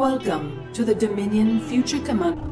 Welcome to the Dominion Future Command.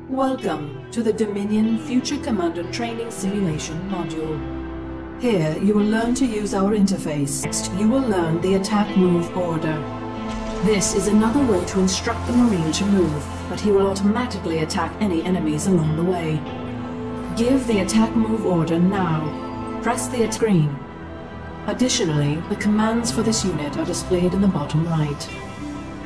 Welcome to the Dominion Future Commander Training Simulation module. Here, you will learn to use our interface. Next, you will learn the attack move order. This is another way to instruct the Marine to move, but he will automatically attack any enemies along the way. Give the attack move order now. Press the screen. Additionally, the commands for this unit are displayed in the bottom right.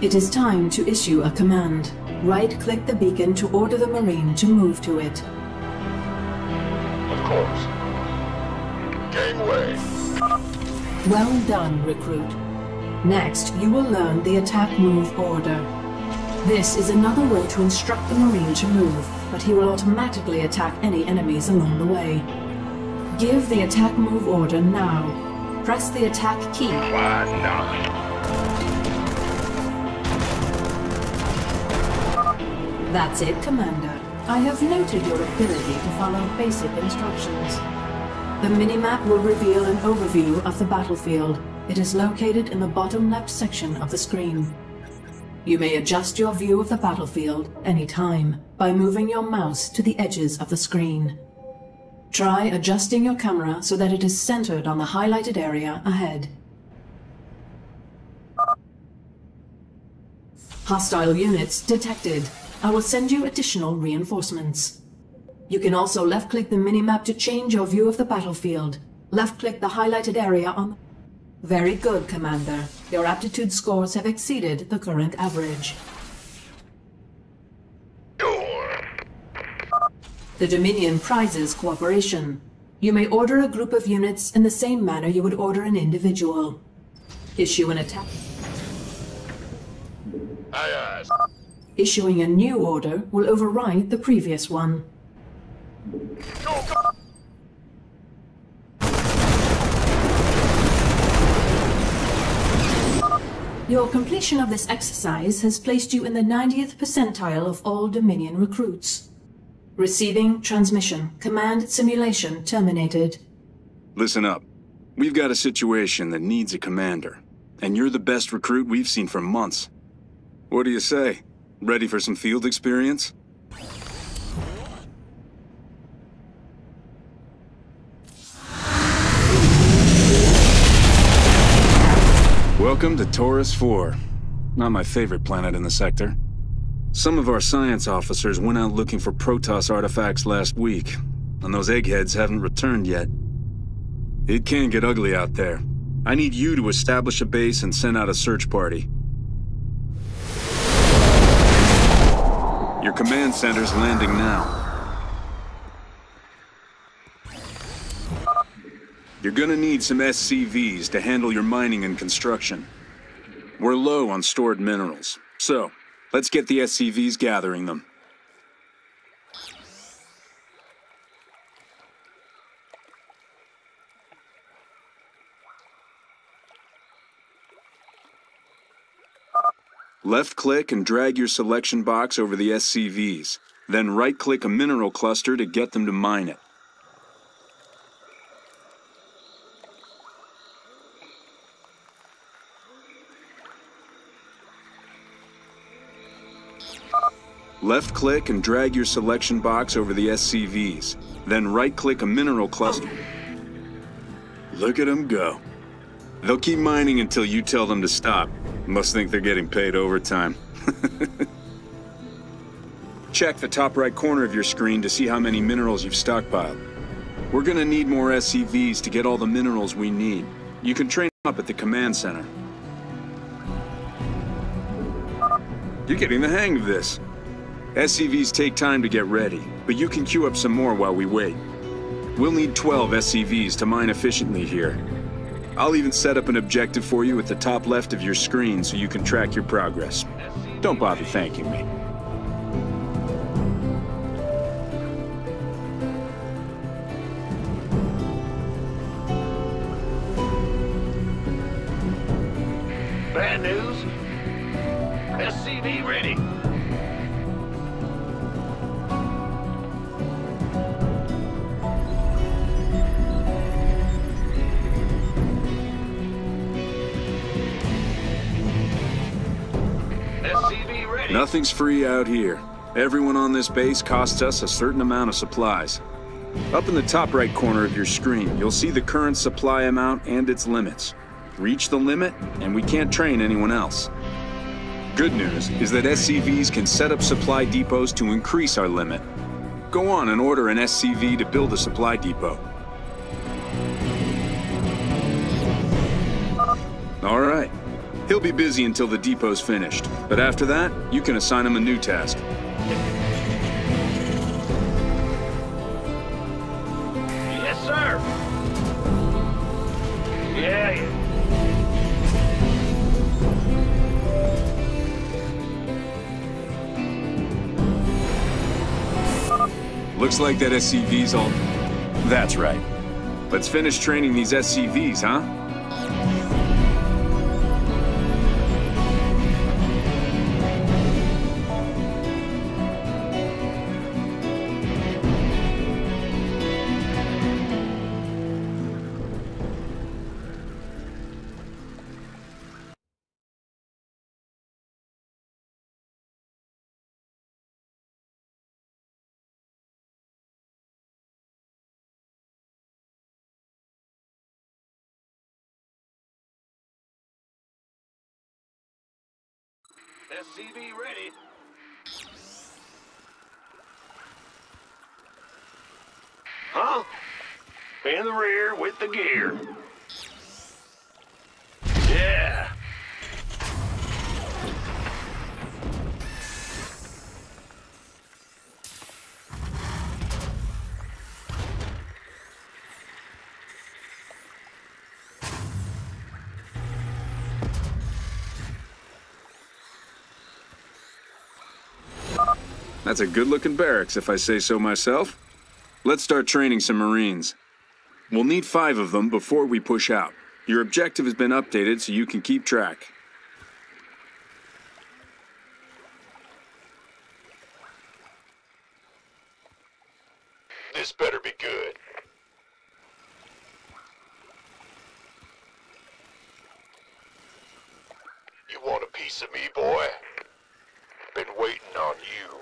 It is time to issue a command. Right-click the beacon to order the Marine to move to it. Of course. Gangway. Well done, recruit. Next, you will learn the attack move order. This is another way to instruct the Marine to move, but he will automatically attack any enemies along the way. Give the attack move order now. Press the attack key. Why not? That's it, Commander. I have noted your ability to follow basic instructions. The minimap will reveal an overview of the battlefield. It is located in the bottom left section of the screen. You may adjust your view of the battlefield anytime by moving your mouse to the edges of the screen. Try adjusting your camera so that it is centered on the highlighted area ahead. Hostile units detected. I will send you additional reinforcements. You can also left-click the minimap to change your view of the battlefield. Left-click the highlighted area on... Very good, Commander. Your aptitude scores have exceeded the current average. The Dominion prizes cooperation. You may order a group of units in the same manner you would order an individual. Issue an attack. Aye, aye. Issuing a new order will override the previous one. Go. Your completion of this exercise has placed you in the 90th percentile of all Dominion recruits. Receiving transmission. Command simulation terminated. Listen up. We've got a situation that needs a commander, and you're the best recruit we've seen for months. What do you say? Ready for some field experience? Welcome to Taurus 4. Not my favorite planet in the sector. Some of our science officers went out looking for Protoss artifacts last week, and those eggheads haven't returned yet. It can get ugly out there. I need you to establish a base and send out a search party. Your command center's landing now. You're gonna need some SCVs to handle your mining and construction. We're low on stored minerals, so let's get the SCVs gathering them. Left-click and drag your selection box over the SCVs. Then right-click a mineral cluster to get them to mine it. Left-click and drag your selection box over the SCVs. Then right-click a mineral cluster. Look at them go. They'll keep mining until you tell them to stop. Must think they're getting paid overtime. Check the top right corner of your screen to see how many minerals you've stockpiled. We're gonna need more SCVs to get all the minerals we need. You can train up at the command center. You're getting the hang of this. SCVs take time to get ready, but you can queue up some more while we wait. We'll need 12 SCVs to mine efficiently here. I'll even set up an objective for you at the top left of your screen so you can track your progress. Don't bother thanking me. Bad news. SCV ready. SCV ready. Nothing's free out here. Everyone on this base costs us a certain amount of supplies. Up in the top right corner of your screen, you'll see the current supply amount and its limits. Reach the limit, and we can't train anyone else. Good news is that SCVs can set up supply depots to increase our limit. Go on and order an SCV to build a supply depot. All right. He'll be busy until the depot's finished, but after that, you can assign him a new task. Yes, sir. Yeah. Looks like that SCV's all... That's right. Let's finish training these SCVs, huh? SCV ready. Huh? In the rear with the gear. Yeah. That's a good-looking barracks, if I say so myself. Let's start training some Marines. We'll need 5 of them before we push out. Your objective has been updated so you can keep track. This better be good. You want a piece of me, boy? Been waiting on you.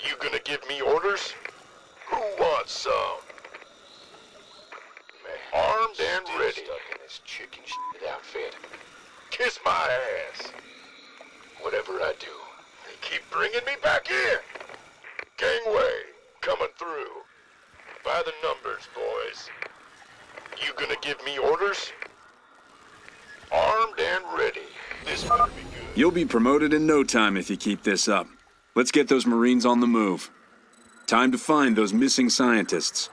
You gonna give me orders? Who wants some? Man, armed and ready. Stuck in this chicken shit outfit. Kiss my ass. Whatever I do, they keep bringing me back here. Gangway, coming through. By the numbers, boys. You gonna give me orders? Armed and ready. This better be good. You'll be promoted in no time if you keep this up. Let's get those Marines on the move. Time to find those missing scientists.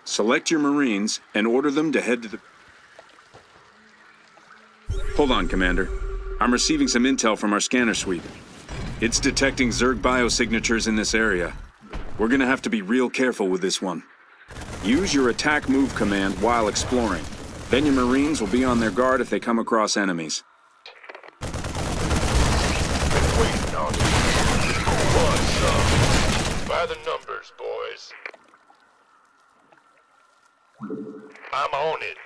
Select your Marines and order them to head to the... Hold on, Commander. I'm receiving some intel from our scanner sweep. It's detecting Zerg biosignatures in this area. We're gonna have to be real careful with this one. Use your attack move command while exploring. Then your Marines will be on their guard if they come across enemies. Been waiting on you. Who wants some? By the numbers, boys. I'm on it.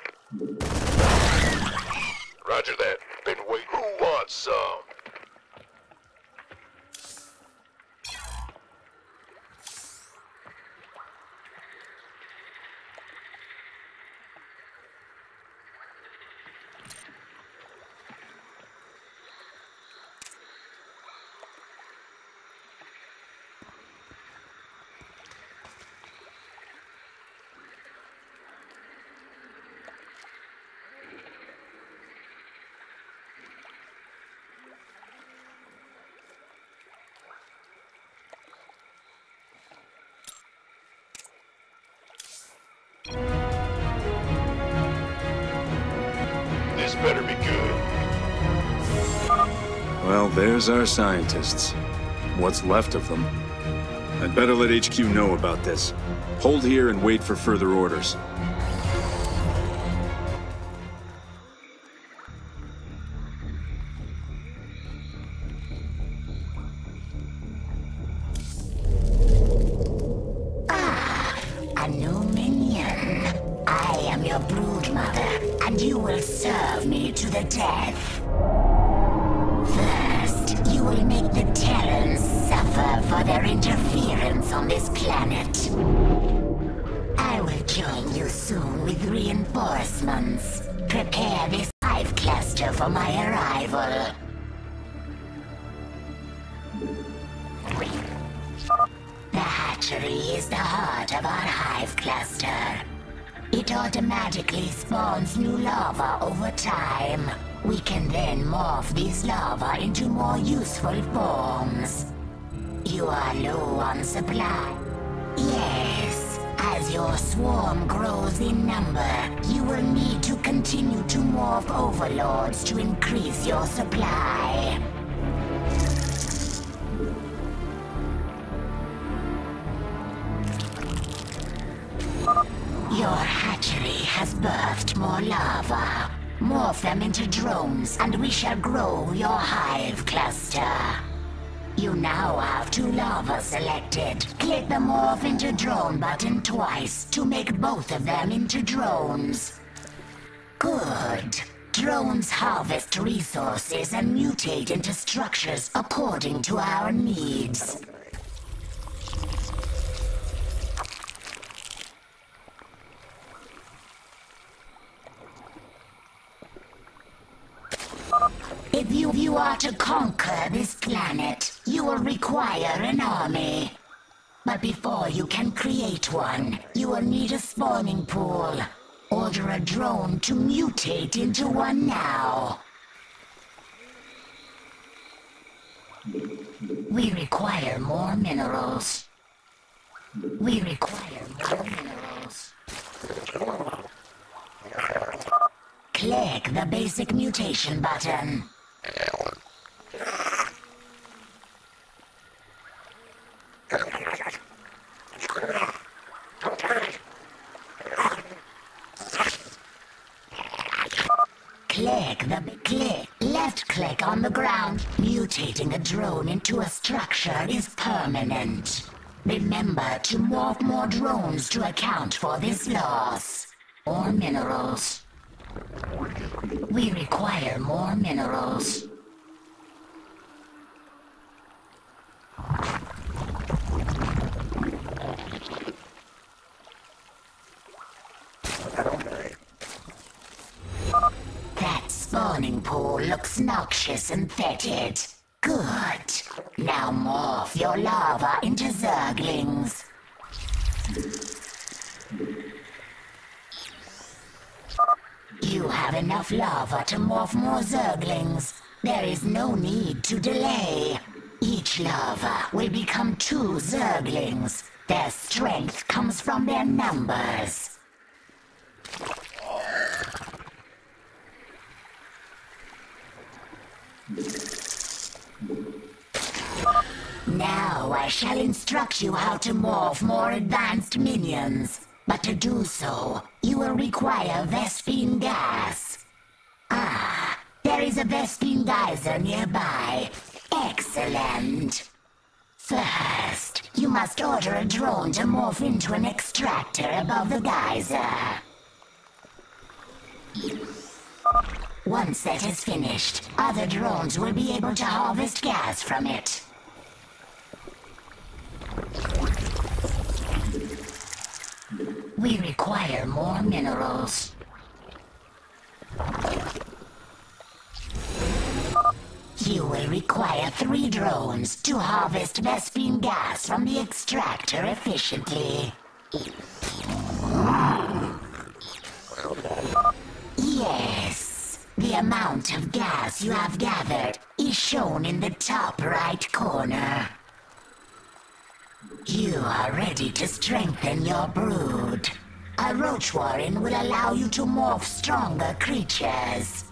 Roger that. Been waiting. Who wants some? better be good. Well, there's our scientists. What's left of them. I'd better let HQ know about this. Hold here and wait for further orders. A new minion. I am your broodmother, and you will serve me to the death. First, you will make the Terrans suffer for their interference on this planet. I will join you soon with reinforcements. Prepare this hive cluster for my arrival. The hatchery is the heart of our hive cluster. It automatically spawns new larvae over time. We can then morph these larvae into more useful forms. You are low on supply. Yes, as your swarm grows in number, you will need to continue to morph overlords to increase your supply. Your hatchery has birthed more larvae. Morph them into drones, and we shall grow your hive cluster. You now have 2 larvae selected. Click the Morph into Drone button twice to make both of them into drones. Good. Drones harvest resources and mutate into structures according to our needs. If you are to conquer this planet, you will require an army. But before you can create one, you will need a spawning pool. Order a drone to mutate into one now. We require more minerals. We require more minerals. Click the basic mutation button. Left click on the ground. Mutating a drone into a structure is permanent. Remember to morph more drones to account for this loss. More minerals. We require more minerals. That spawning pool looks noxious and fetid. Good. Now morph your larva into zerglings. You have enough larva to morph more zerglings. There is no need to delay. Each larva will become 2 zerglings. Their strength comes from their numbers. Now I shall instruct you how to morph more advanced minions. But to do so, you will require Vespene gas. Ah, there is a Vespene geyser nearby. Excellent. First, you must order a drone to morph into an extractor above the geyser. Once that is finished, other drones will be able to harvest gas from it. We require more minerals. You will require 3 drones to harvest Vespene gas from the extractor efficiently. Yes, the amount of gas you have gathered is shown in the top right corner. You are ready to strengthen your brood. A roach warren will allow you to morph stronger creatures.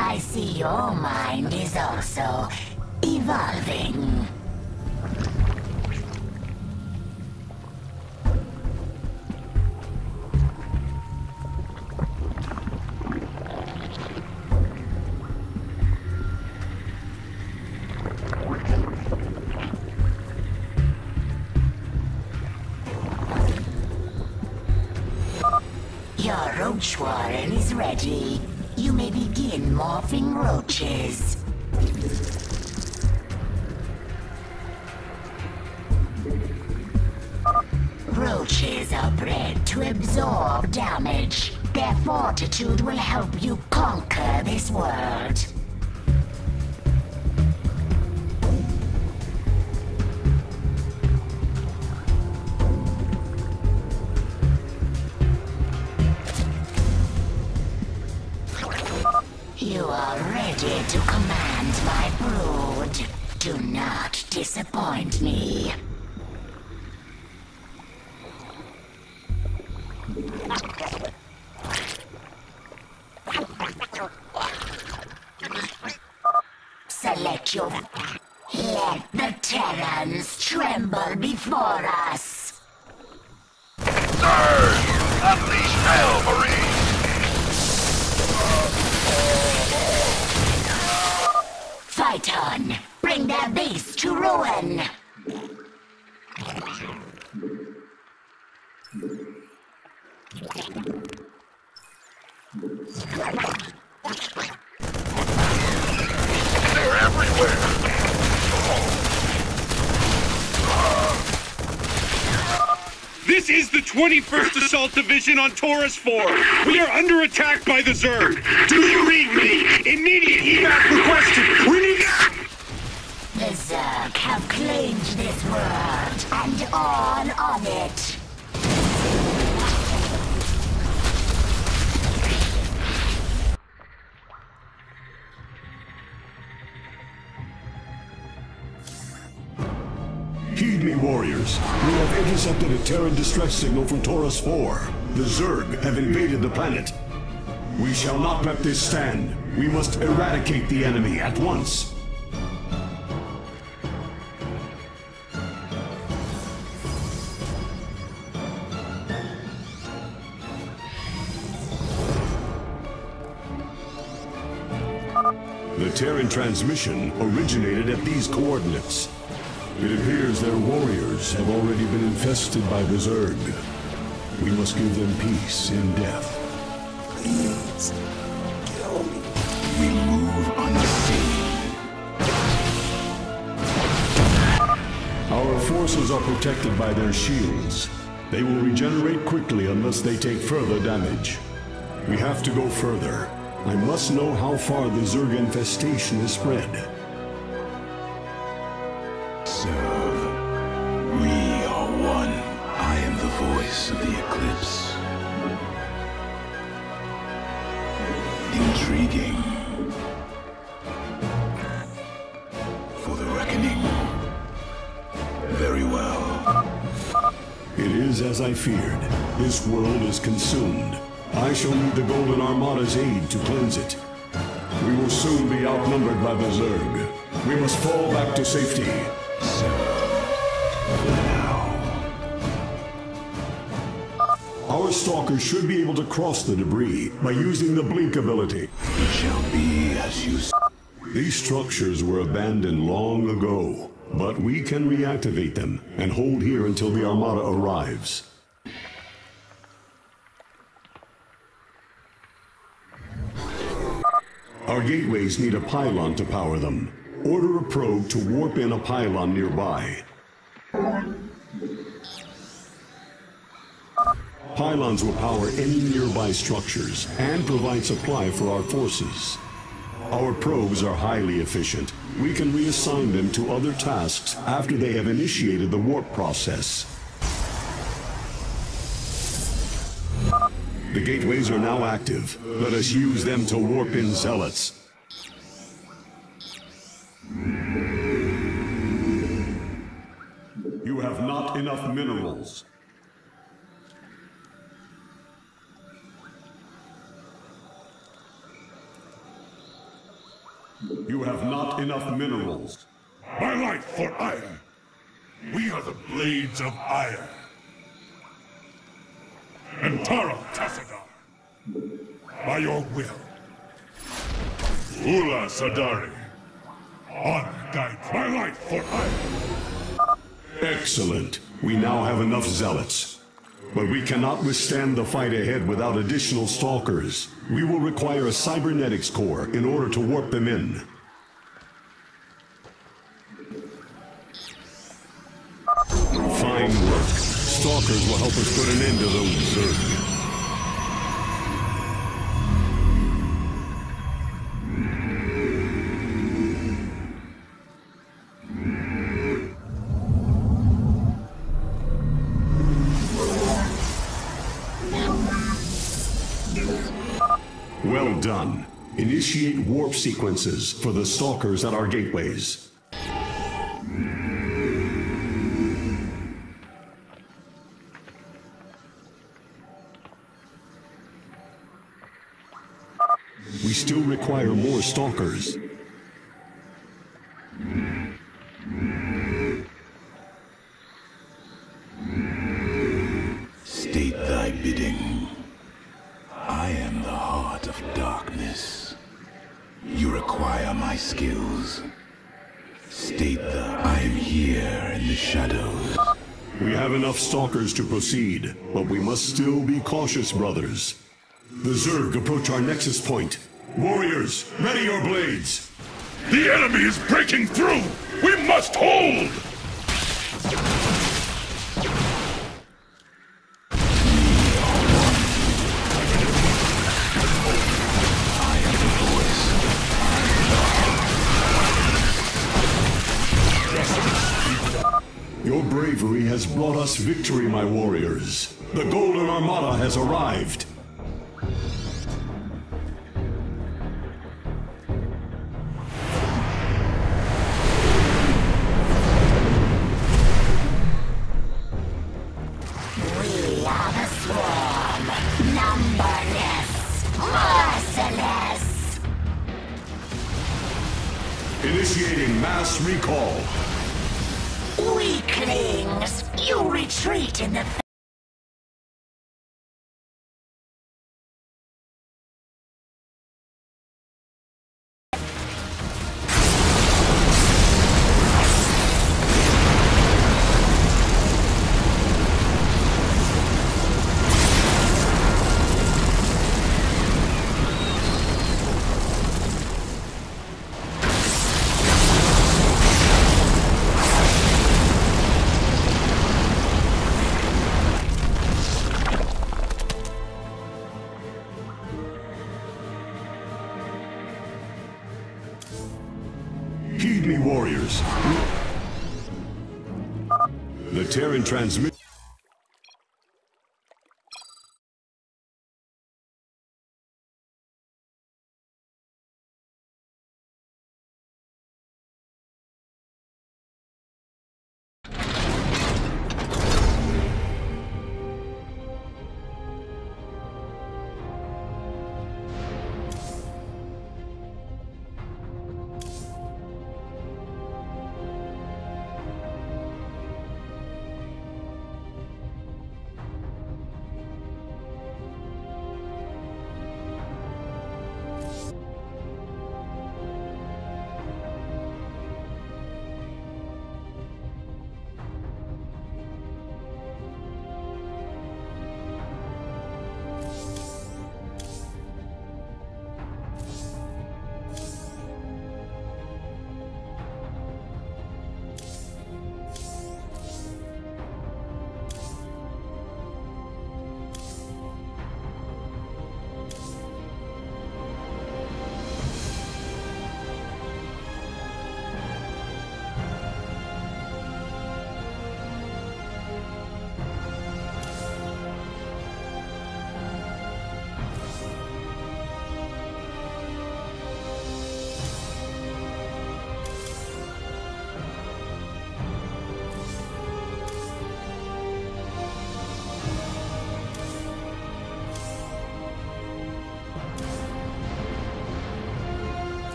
I see your mind is also evolving. Your roach warren is ready. You may begin morphing roaches. Roaches are bred to absorb damage. Their fortitude will help you conquer this world. You are ready to command my brood. Do not disappoint me. Select your... Let the Terrans tremble before us. Surge! Unleash hell, Marines! Fight on! Bring their base to ruin! They're everywhere! This is the 21st Assault Division on Taurus 4. We are under attack by the Zerg. Do you read me? Immediate evac requested. We need... The Zerg have claimed this world and all on it. Heed me, warriors. We have intercepted a Terran distress signal from Taurus 4. The Zerg have invaded the planet. We shall not let this stand. We must eradicate the enemy at once. The Terran transmission originated at these coordinates. It appears their warriors have already been infested by the Zerg. We must give them peace in death. Please, kill me. We move unseen. Our forces are protected by their shields. They will regenerate quickly unless they take further damage. We have to go further. I must know how far the Zerg infestation is spread. Serve. We are one. I am the voice of the Eclipse. Intriguing. For the reckoning. Very well. It is as I feared. This world is consumed. I shall need the Golden Armada's aid to cleanse it. We will soon be outnumbered by the Zerg. We must fall back to safety. Our stalkers should be able to cross the debris by using the blink ability. It shall be as you say. These structures were abandoned long ago, but we can reactivate them and hold here until the Armada arrives. Our gateways need a pylon to power them. Order a probe to warp in a pylon nearby. Pylons will power any nearby structures and provide supply for our forces. Our probes are highly efficient. We can reassign them to other tasks after they have initiated the warp process. The gateways are now active. Let us use them to warp in zealots. You have not enough minerals. You have not enough minerals. My life for ire. We are the Blades of Ire. And Tara Tassadar. By your will. Ula Sadari. Honor guides my life for ire. Excellent. We now have enough zealots. But we cannot withstand the fight ahead without additional stalkers. We will require a cybernetics core in order to warp them in. Fine work. Stalkers will help us put an end to those Zerg. Well done. Initiate warp sequences for the stalkers at our gateways. We still require more stalkers. State thy bidding. I am the heart of darkness. You require my skills. State the I am here in the shadows. We have enough stalkers to proceed, but we must still be cautious, brothers. The Zerg approach our nexus point. Warriors, ready your blades! The enemy is breaking through! We must hold! Your bravery has brought us victory, my warriors. The Golden Armada has arrived. We are the swarm, numberless, merciless. Initiating mass recall. Weaklings, you retreat in the Heed me, warriors. The Terran transmit.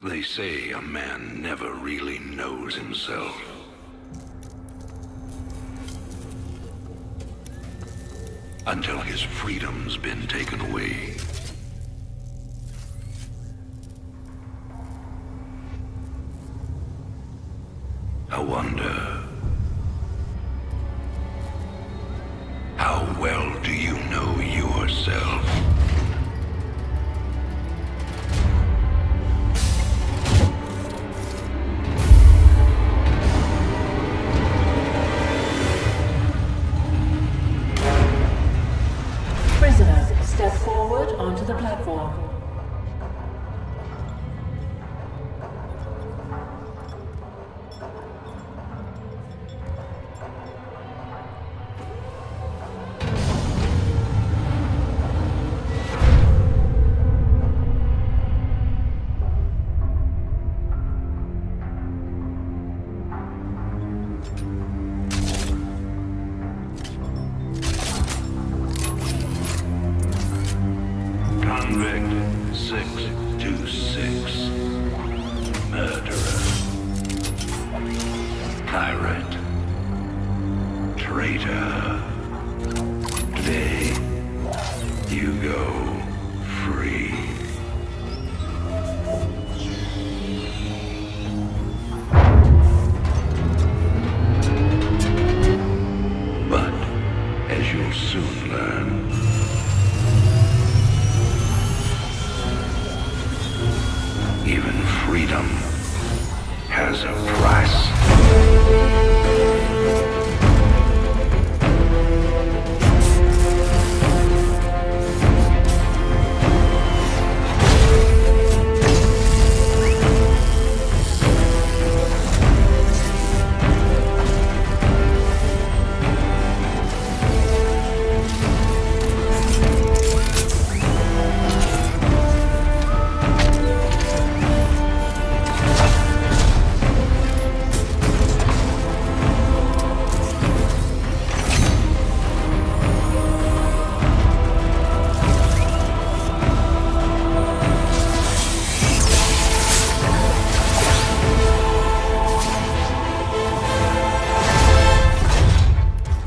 They say a man never really knows himself. Until his freedom's been taken away. I wonder, how well do you know yourself? Prisoner, step forward onto the platform. Convict 626. Murderer. Pirate. Traitor. Today, you go free. But, as you'll soon learn, even freedom has a price.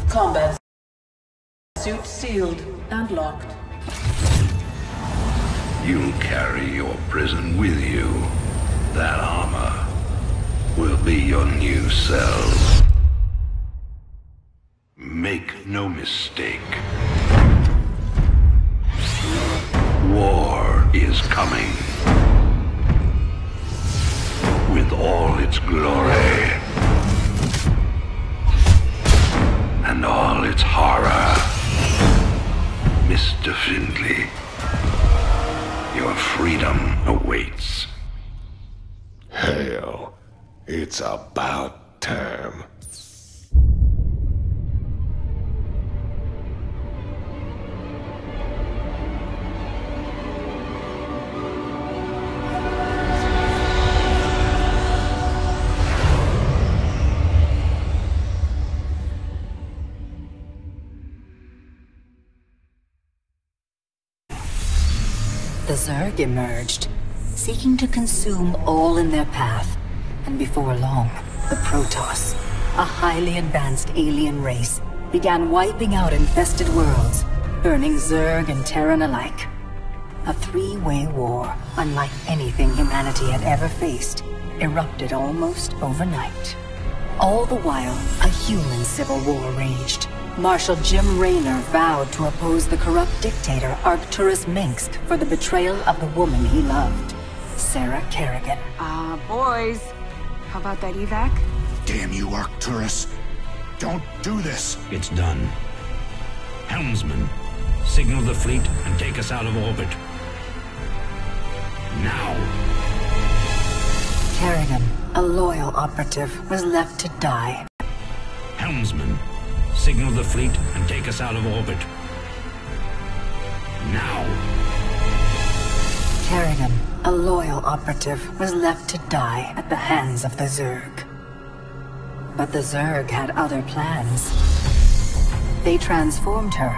Combat suit sealed and locked. You'll carry your prison with you. That armor will be your new cell. Make no mistake. War is coming. With all its glory. And all its horror. Mr. Findley, your freedom awaits. Hell, it's about time. The Zerg emerged, seeking to consume all in their path. And before long, the Protoss, a highly advanced alien race, began wiping out infested worlds, burning Zerg and Terran alike. A three-way war, unlike anything humanity had ever faced, erupted almost overnight. All the while, a human civil war raged. Marshal Jim Raynor vowed to oppose the corrupt dictator Arcturus Minsk for the betrayal of the woman he loved, Sarah Kerrigan. Boys, how about that evac? Damn you, Arcturus. Don't do this. It's done. Helmsman, signal the fleet and take us out of orbit. Now. Kerrigan, a loyal operative, was left to die. Helmsman, signal the fleet and take us out of orbit. Now. Kerrigan, a loyal operative, was left to die at the hands of the Zerg. But the Zerg had other plans. They transformed her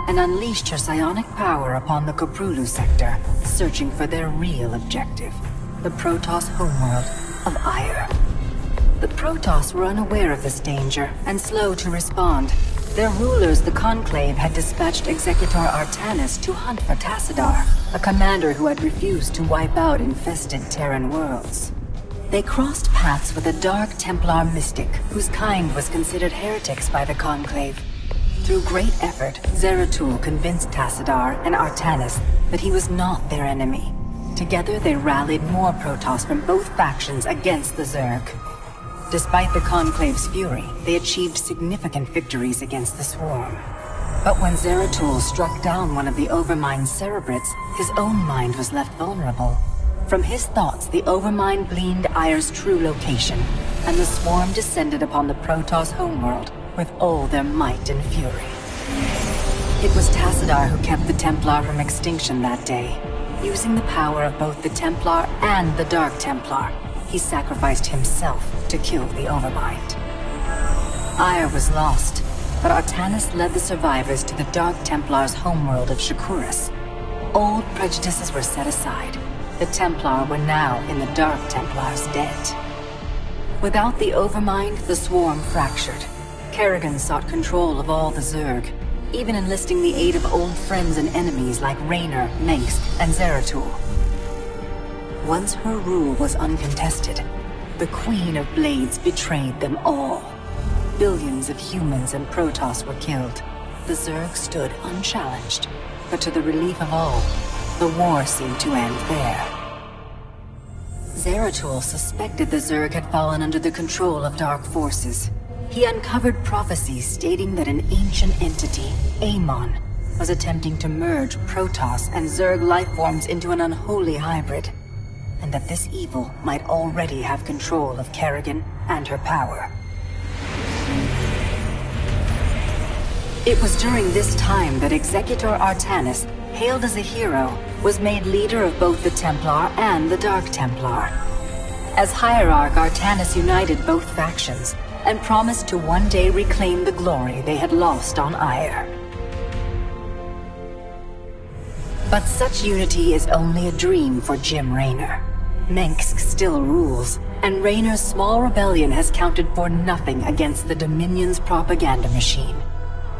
and unleashed her psionic power upon the Koprulu sector, searching for their real objective. the Protoss homeworld of Ire. The Protoss were unaware of this danger and slow to respond. Their rulers, the Conclave, had dispatched Executor Artanis to hunt for Tassadar, a commander who had refused to wipe out infested Terran worlds. They crossed paths with a Dark Templar mystic, whose kind was considered heretics by the Conclave. Through great effort, Zeratul convinced Tassadar and Artanis that he was not their enemy. Together they rallied more Protoss from both factions against the Zerg. Despite the Conclave's fury, they achieved significant victories against the Swarm. But when Zeratul struck down one of the Overmind's Cerebrates, his own mind was left vulnerable. From his thoughts, the Overmind gleaned Ire's true location, and the Swarm descended upon the Protoss homeworld with all their might and fury. It was Tassadar who kept the Templar from extinction that day. Using the power of both the Templar and the Dark Templar, he sacrificed himself to kill the Overmind. Ire was lost, but Artanis led the survivors to the Dark Templar's homeworld of Shakuras. Old prejudices were set aside. The Templar were now in the Dark Templar's debt. Without the Overmind, the Swarm fractured. Kerrigan sought control of all the Zerg, even enlisting the aid of old friends and enemies like Raynor, Mengsk, and Zeratul. Once her rule was uncontested, the Queen of Blades betrayed them all. Billions of humans and Protoss were killed. The Zerg stood unchallenged, but to the relief of all, the war seemed to end there. Zeratul suspected the Zerg had fallen under the control of dark forces. He uncovered prophecies stating that an ancient entity, Amon, was attempting to merge Protoss and Zerg lifeforms into an unholy hybrid, and that this evil might already have control of Kerrigan and her power. It was during this time that Executor Artanis, hailed as a hero, was made leader of both the Templar and the Dark Templar. As Hierarch, Artanis united both factions, and promised to one day reclaim the glory they had lost on Ire. But such unity is only a dream for Jim Raynor. Mengsk still rules, and Raynor's small rebellion has counted for nothing against the Dominion's propaganda machine.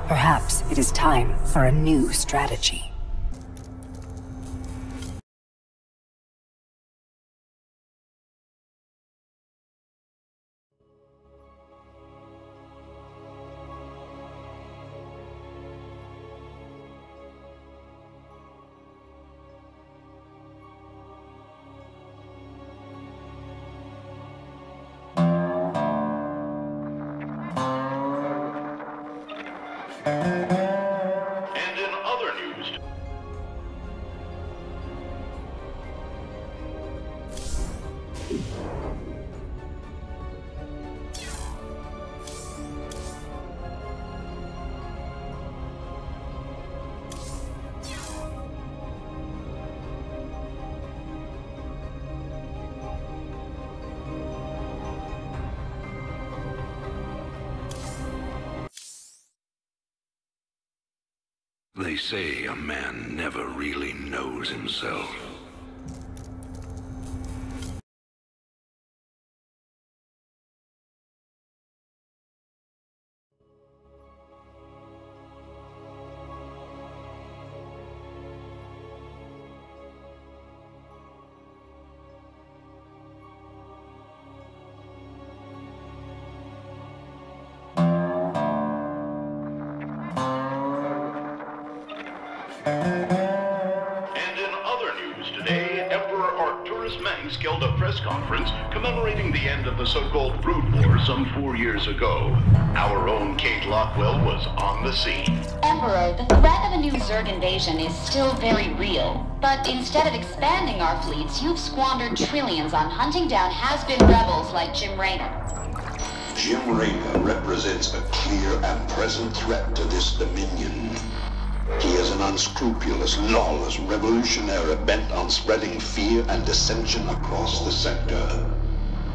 Perhaps it is time for a new strategy. And in other news... They say a man never really knows himself. Held a press conference commemorating the end of the so-called Brood War some 4 years ago. Our own Kate Lockwell was on the scene. Emperor, the threat of a new Zerg invasion is still very real. But instead of expanding our fleets, you've squandered trillions on hunting down has-been rebels like Jim Raynor. Jim Raynor represents a clear and present threat to this Dominion. He is an unscrupulous, lawless revolutionary bent on spreading fear and dissension across the sector.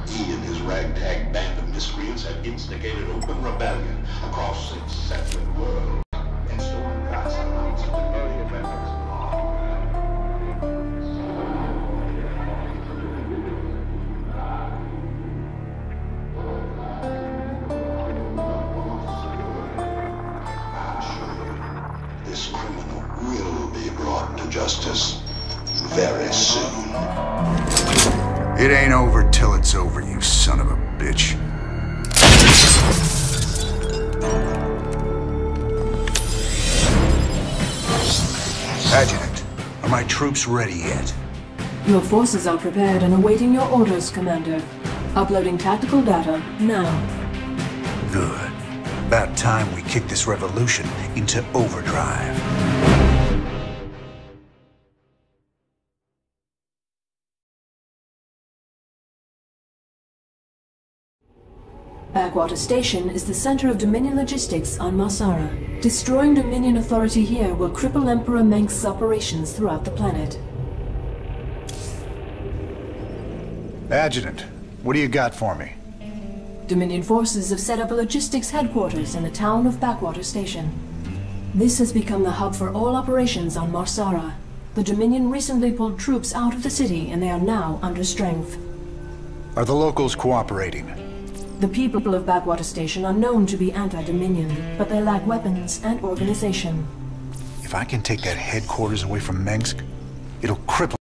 He and his ragtag band of miscreants have instigated open rebellion across 6 separate worlds and stolen vast amounts of the very weapons of law. very soon. It ain't over till it's over, you son of a bitch. Adjutant, are my troops ready yet? Your forces are prepared and awaiting your orders, Commander. Uploading tactical data now. Good. About time we kick this revolution into overdrive. Backwater Station is the center of Dominion logistics on Marsara. Destroying Dominion authority here will cripple Emperor Mengsk's operations throughout the planet. Adjutant, what do you got for me? Dominion forces have set up a logistics headquarters in the town of Backwater Station. This has become the hub for all operations on Marsara. The Dominion recently pulled troops out of the city and they are now under strength. Are the locals cooperating? The people of Backwater Station are known to be anti-Dominion, but they lack weapons and organization. If I can take that headquarters away from Mengsk, it'll cripple